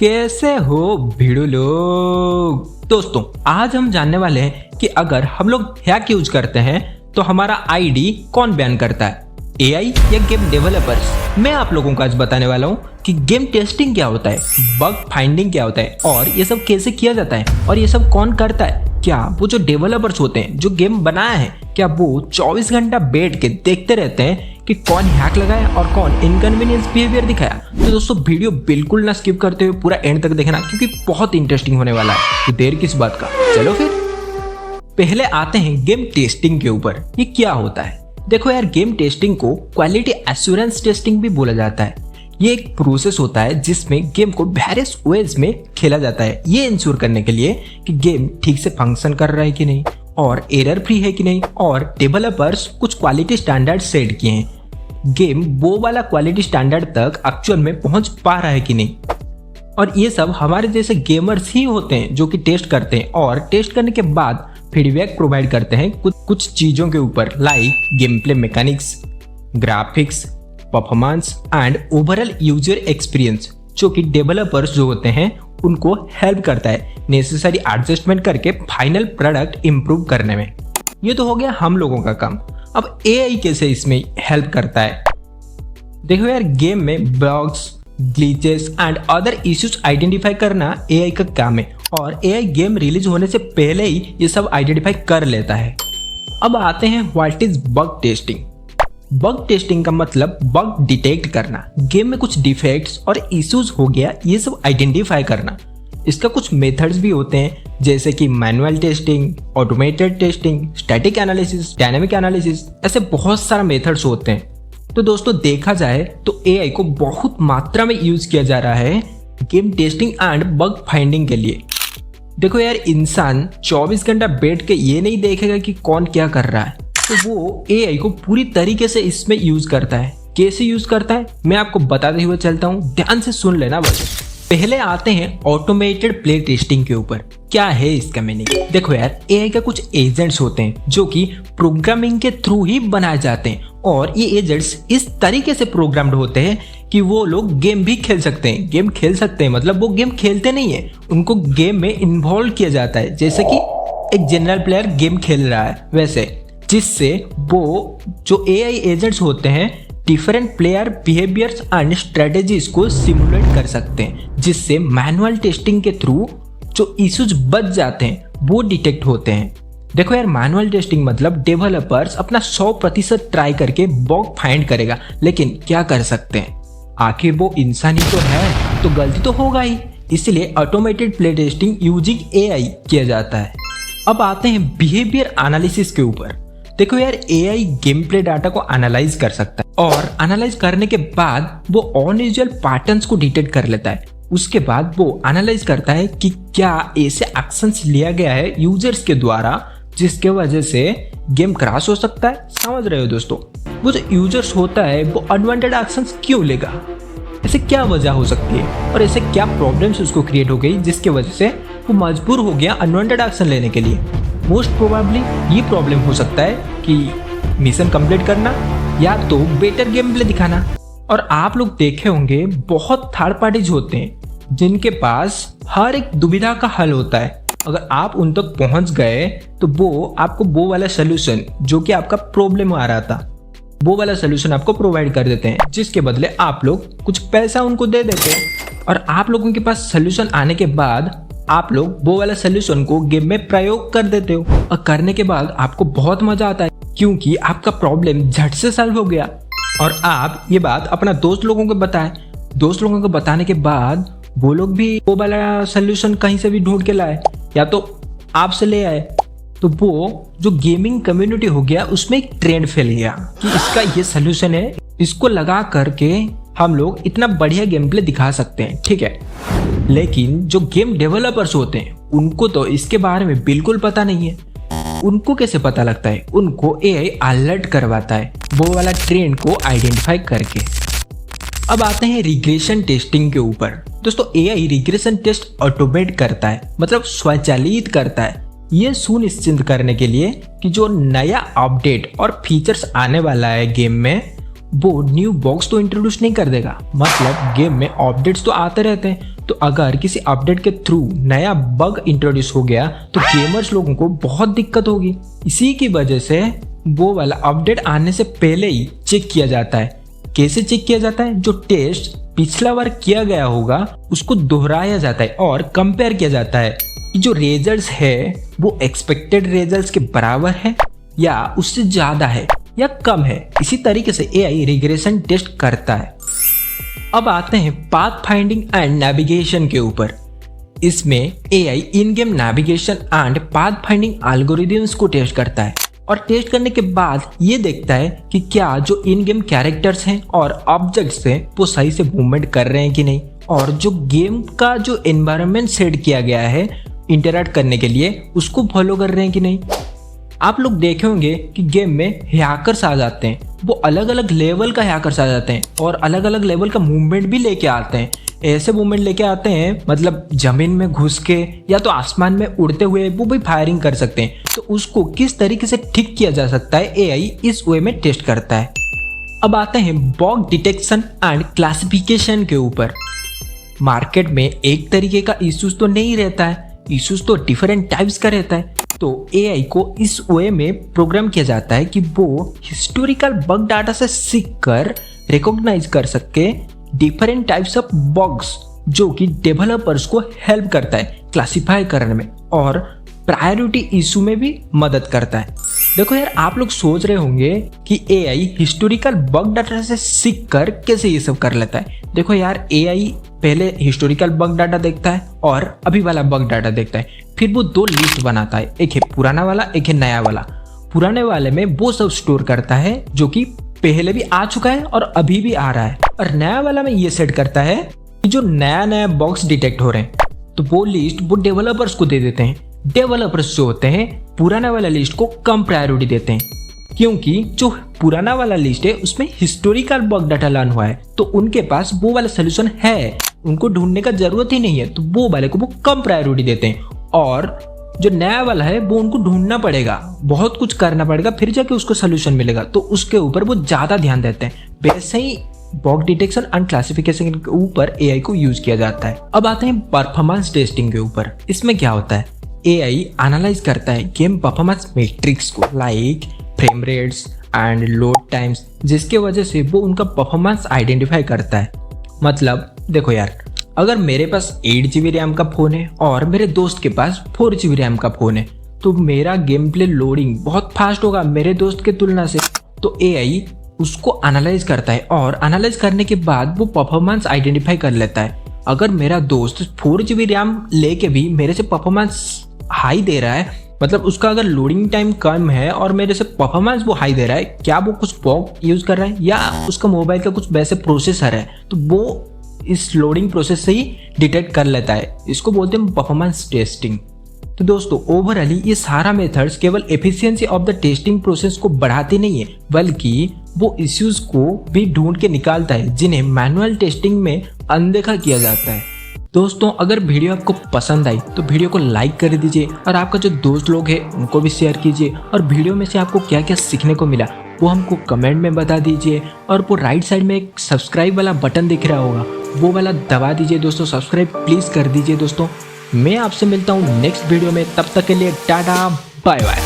कैसे हो भिड़ो लोग। दोस्तों आज हम जानने वाले हैं कि अगर हम लोग हैक यूज करते हैं तो हमारा आईडी कौन बैन करता है, एआई या गेम डेवलपर्स। मैं आप लोगों को आज बताने वाला हूँ कि गेम टेस्टिंग क्या होता है, बग फाइंडिंग क्या होता है और ये सब कैसे किया जाता है और ये सब कौन करता है। क्या वो जो डेवलपर्स होते हैं जो गेम बनाया है, क्या वो 24 घंटा बैठ के देखते रहते हैं कि कौन हैक लगाया और कौन इनकन्वीनियंस बिहेवियर दिखाया। तो दोस्तों वीडियो बिल्कुल ना स्किप करते हुए पूरा एंड तक देखना क्योंकि बहुत इंटरेस्टिंग होने वाला है। तो देर किस बात का, चलो फिर पहले आते हैं गेम टेस्टिंग के ऊपर। ये क्या होता है? देखो यार, गेम टेस्टिंग को क्वालिटी एश्योरेंस टेस्टिंग भी बोला जाता है। ये एक प्रोसेस होता है जिसमें गेम को वेरियस वेज में खेला जाता है, ये इंश्योर करने के लिए कि गेम ठीक से फंक्शन कर रहा है कि नहीं और एरर फ्री है कि नहीं, और डेवलपर्स कुछ क्वालिटी स्टैंडर्ड सेट किए हैं, गेम वो वाला क्वालिटी स्टैंडर्ड तक एक्चुअल में पहुंच पा रहा है कि नहीं। और ये सब हमारे जैसे गेमर्स ही होते हैं जो कि टेस्ट करते हैं और टेस्ट करने के बाद फीडबैक प्रोवाइड करते हैं कुछ चीजों के ऊपर, like game play mechanics, graphics, performance and overall user experience, जो कि डेवलपर्स जो होते हैं उनको हेल्प करता है नेसेसरी एडजस्टमेंट करके फाइनल प्रोडक्ट इंप्रूव करने में। ये तो हो गया हम लोगों का काम। अब एआई कैसे इसमें हेल्प करता है? देखो यार, गेम में bugs, glitches and other issues identify करना एआई का काम है और एआई गेम रिलीज होने से पहले ही ये सब आइडेंटिफाई कर लेता है। अब आते हैं what is bug testing. Bug testing का मतलब बग डिटेक्ट करना, गेम में कुछ डिफेक्ट्स और इश्यूज हो गया ये सब आइडेंटिफाई करना। इसका कुछ मेथड्स भी होते हैं जैसे कि manual testing, automated testing, static analysis, dynamic analysis, ऐसे बहुत सारे मेथड्स होते हैं। तो दोस्तों देखा जाए तो एआई को बहुत मात्रा में यूज किया जा रहा है game testing and bug finding के लिए। देखो यार, इंसान 24 घंटा बैठ के ये नहीं देखेगा कि कौन क्या कर रहा है, तो वो एआई को पूरी तरीके से इसमें यूज करता है। कैसे यूज करता है मैं आपको बताते हुए चलता हूँ, ध्यान से सुन लेना बस। पहले आते हैं ऑटोमेटेड प्ले टेस्टिंग के ऊपर। क्या है इसका मीनिंग? देखो यार, एआई का कुछ एजेंट्स होते हैं जो कि प्रोग्रामिंग के थ्रू ही बनाए जाते हैं और ये एजेंट्स इस तरीके से प्रोग्राम्ड होते हैं कि वो लोग गेम भी खेल सकते हैं। गेम खेल सकते हैं मतलब वो गेम खेलते नहीं है, उनको गेम में इन्वॉल्व किया जाता है, जैसे कि एक जनरल प्लेयर गेम खेल रहा है वैसे, जिससे वो जो एआई एजेंट्स होते हैं different player behaviours and strategies को सिमुलेट कर सकते हैं, जिससे मैनुअल टेस्टिंग के थ्रू जो इश्यूज बच जाते हैं वो डिटेक्ट होते हैं। देखो यार, मैनुअल टेस्टिंग मतलब डेवलपर्स अपना 100% ट्राई करके बग फाइंड करेगा, लेकिन क्या कर सकते हैं, आखिर वो इंसान ही तो है तो गलती तो होगा ही, इसलिए automated play testing using AI किया जाता है। अब आते हैं बिहेवियर एनालिसिस के ऊपर। देखो यार, एआई गेम प्ले डाटा को एनालाइज कर सकता है और एनालाइज करने के बाद वो अनयूजुअल पैटर्न्स को डिटेक्ट कर लेता है। उसके बाद वो एनालाइज करता है कि क्या ऐसे एक्शंस लिया गया है यूजर्स के द्वारा जिसके वजह से गेम क्रैश हो सकता है। समझ रहे हो दोस्तों? वो जो यूजर्स होता है वो अनवांटेड एक्शंस क्यों लेगा, ऐसे क्या वजह हो सकती है और ऐसे क्या प्रॉब्लम्स उसको क्रिएट हो गई जिसके वजह से वो मजबूर हो गया अनवांटेड एक्शन लेने के लिए। मोस्ट प्रोबेबली ये प्रॉब्लम हो सकता है कि मिशन कंप्लीट करना या तो बेटर गेम प्ले दिखाना। और आप लोग देखे होंगे बहुत थर्ड पार्टीज होते हैं जिनके पास हर एक दुविधा का हल होता है। अगर आप उन तक पहुंच गए तो वो आपको वो वाला सोल्यूशन जो कि आपका प्रॉब्लम आ रहा था वो वाला सोल्यूशन आपको प्रोवाइड कर देते हैं, जिसके बदले आप लोग कुछ पैसा उनको दे देते हैं और आप लोगों के पास सोल्यूशन आने के बाद आप लोग वो वाला सोल्यूशन को गेम में प्रयोग कर देते हो और करने के बाद आपको बहुत मजा आता है क्योंकि आपका प्रॉब्लम झट से सॉल्व हो गया। और आप ये बात अपना दोस्त लोगों को बताएं, दोस्त लोगों को बताने के बाद वो लोग भी वो वाला सोल्यूशन कहीं से भी ढूंढ के लाए या तो आपसे ले आए, तो वो जो गेमिंग कम्युनिटी हो गया उसमें एक ट्रेंड फैल गया कि इसका ये सोल्यूशन है, इसको लगा करके हम लोग इतना बढ़िया गेम प्ले दिखा सकते हैं। ठीक है, लेकिन जो गेम डेवलपर्स होते हैं उनको तो इसके बारे में बिल्कुल पता नहीं है। उनको कैसे पता लगता है? उनको एआई अलर्ट करवाता है वो वाला ट्रेंड को आइडेंटिफाई करके। अब आते हैं रिग्रेशन टेस्टिंग के ऊपर। दोस्तों, एआई रिग्रेशन टेस्ट ऑटोमेट करता है, मतलब स्वचालित करता है, ये सुनिश्चित करने के लिए कि जो नया अपडेट और फीचर्स आने वाला है गेम में वो न्यू बॉक्स तो इंट्रोड्यूस नहीं कर देगा। मतलब गेम में अपडेट्स तो आते रहते हैं, तो अगर किसी अपडेट के थ्रू नया बग इंट्रोड्यूस हो गया तो गेमर्स लोगों को बहुत दिक्कत होगी। इसी की वजह से वो वाला अपडेट आने से पहले ही चेक किया जाता है। कैसे चेक किया जाता है? जो टेस्ट पिछला बार किया गया होगा उसको दोहराया जाता है और कंपेयर किया जाता है कि जो रिजल्ट्स है वो एक्सपेक्टेड रिजल्ट्स के बराबर है या उससे ज्यादा है या कम है। इसी तरीके से एआई रिग्रेशन टेस्ट करता है। अब आते हैं पाथ फाइंडिंग एंड नेविगेशन के ऊपर। इसमें AI in game navigation and path finding algorithms को टेस्ट करता है और टेस्ट करने के बाद ये देखता है कि क्या जो इन गेम कैरेक्टर्स हैं और ऑब्जेक्ट्स हैं वो सही से मूवमेंट कर रहे हैं कि नहीं, और जो गेम का जो एनवायरनमेंट सेट किया गया है इंटरैक्ट करने के लिए उसको फॉलो कर रहे हैं कि नहीं। आप लोग देखे होंगे कि गेम में हैकर्स आ जाते हैं, वो अलग अलग लेवल का हैकर्स आ जाते हैं और अलग अलग लेवल का मूवमेंट भी लेके आते हैं। ऐसे मूवमेंट लेके आते हैं मतलब जमीन में घुस के या तो आसमान में उड़ते हुए वो भी फायरिंग कर सकते हैं। तो उसको किस तरीके से ठीक किया जा सकता है एआई इस वे में टेस्ट करता है। अब आते हैं बग डिटेक्शन एंड क्लासिफिकेशन के ऊपर। मार्केट में एक तरीके का इश्यूज तो नहीं रहता है, इश्यूज तो डिफरेंट टाइप्स का रहता है। तो एआई को इस वे में प्रोग्राम किया जाता है कि वो हिस्टोरिकल बग डाटा से सीख कर रिकॉग्नाइज कर सके डिफरेंट टाइप्स ऑफ बग्स, जो कि डेवलपर्स को हेल्प करता है क्लासिफाई करने में और प्रायोरिटी इशू में भी मदद करता है। देखो यार, आप लोग सोच रहे होंगे कि एआई हिस्टोरिकल बग डाटा से सीख कर कैसे ये सब कर लेता है। देखो यार, एआई पहले हिस्टोरिकल बग डाटा देखता है और अभी वाला बग डाटा देखता है, फिर वो दो लिस्ट बनाता है, एक है पुराना वाला एक है नया वाला। पुराने वाले में वो सब स्टोर करता है जो कि पहले भी आ चुका है और अभी भी आ रहा है, और नया वाला में ये सेट करता है कि जो नया नया बॉक्स डिटेक्ट हो रहे हैं तो वो लिस्ट वो डेवलपर्स को दे देते हैं। डेवलपर्स जो होते हैं पुराना वाला लिस्ट को कम प्रायोरिटी देते हैं, क्योंकि जो पुराना वाला लिस्ट है उसमें हिस्टोरिकल बग डाटा लर्न हुआ है, तो उनके पास वो वाला सोल्यूशन है, उनको ढूंढने का जरूरत ही नहीं है, तो वो वाले को वो कम प्रायोरिटी देते हैं। और जो नया वाला है वो उनको ढूंढना पड़ेगा, बहुत कुछ करना पड़ेगा, फिर जाके उसको सोल्यूशन मिलेगा, तो उसके ऊपर वो ज्यादा ध्यान देते हैं। वैसे ही बग डिटेक्शन एंड क्लासिफिकेशन के ऊपर एआई को यूज किया जाता है। अब आते हैं परफॉर्मेंस टेस्टिंग के ऊपर। इसमें क्या होता है, एआई एनालाइज करता है गेम परफॉर्मेंस मैट्रिक्स को, like frame rates and load times, जिसके वजह से वो उनका परफॉर्मेंस आइडेंटिफाई करता है। मतलब देखो यार, अगर मेरे पास 8 GB रैम का फोन है और मेरे दोस्त के पास 4 GB रैम का फोन है, तो मेरा गेम प्ले लोडिंग बहुत फास्ट होगा मेरे दोस्त के तुलना से। तो एआई उसको एनालाइज करता है और एनालाइज करने के बाद वो परफॉर्मेंस आइडेंटिफाई कर लेता है। अगर मेरा दोस्त 4 GB रैम लेके भी मेरे से परफॉर्मेंस हाई दे रहा है, मतलब उसका अगर लोडिंग टाइम कम है और मेरे से परफॉर्मेंस वो हाई दे रहा है, क्या वो कुछ बग यूज कर रहा है या उसका मोबाइल का कुछ वैसे प्रोसेसर है, तो वो इस लोडिंग प्रोसेस से ही डिटेक्ट कर लेता है। इसको बोलते हैं परफॉर्मेंस टेस्टिंग। तो दोस्तों, ओवरऑली ये सारा मेथड्स केवल efficiency of the testing process को बढ़ाते नहीं है, बल्कि वो इश्यूज को भी ढूंढ के निकालता है जिन्हें मैनुअल टेस्टिंग में अनदेखा किया जाता है। दोस्तों, अगर वीडियो आपको पसंद आई तो वीडियो को लाइक कर दीजिए और आपका जो दोस्त लोग हैं उनको भी शेयर कीजिए, और वीडियो में से आपको क्या क्या सीखने को मिला वो हमको कमेंट में बता दीजिए। और वो राइट साइड में एक सब्सक्राइब वाला बटन दिख रहा होगा, वो वाला दबा दीजिए दोस्तों, सब्सक्राइब प्लीज कर दीजिए दोस्तों। मैं आपसे मिलता हूँ नेक्स्ट वीडियो में, तब तक के लिए टाटा बाय बाय।